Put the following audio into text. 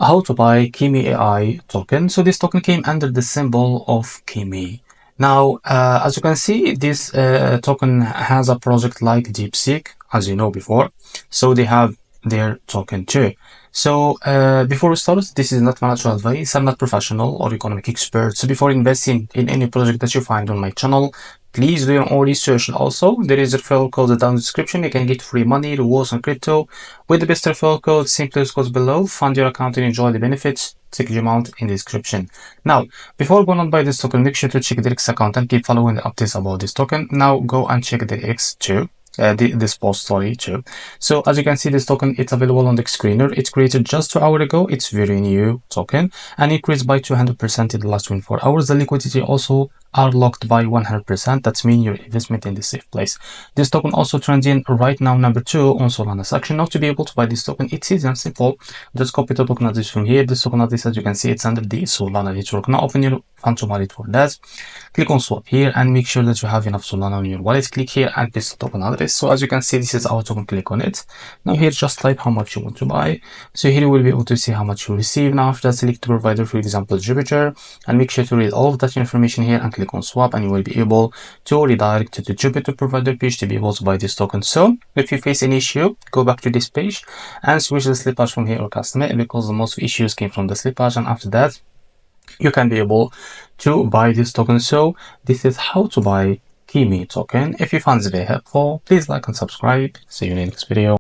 How to buy Kimi AI token. So this token came under the symbol of Kimi. Now, as you can see, this token has a project like DeepSeek, as you know before. So they have their token too. So before we start, this is not financial advice. I'm not professional or economic expert. So before investing in any project that you find on my channel, please do your own research. Also, there is a referral code down in the description. You can get free money, rewards on crypto with the best referral code. Simply goes below. Fund your account and enjoy the benefits. Check the amount in the description. Now, before going on buy this token, make sure to check the X account and keep following the updates about this token. Now go and check the X too. This post, sorry, too. So as you can see, this token, it's available on the screener. It's created just 2 hours ago. It's very new token and increased by 200% in the last 24 hours. The liquidity also are locked by 100%. That's mean your investment in the safe place. This token also trending right now number 2 on Solana section. Now to be able to buy this token, it's easy and simple. Just copy the token address from here. This token address, as you can see, it's under the Solana network. Now open your fund wallet for that. Click on swap here and make sure that you have enough Solana on your wallet. Click here and paste the token address. So as you can see, this is our token. Click on it. Now here, just type how much you want to buy. So here you will be able to see how much you receive. Now after that, select the provider, for example, Jupiter, and make sure to read all of that information here and click on swap, and you will be able to redirect to the Jupiter provider page to be able to buy this token. So if you face any issue, go back to this page and switch the slippage from here or custom it, because the most issues came from the slippage, and after that you can be able to buy this token. So this is how to buy Kimi token. If you found this very helpful, please like and subscribe. See you in the next video.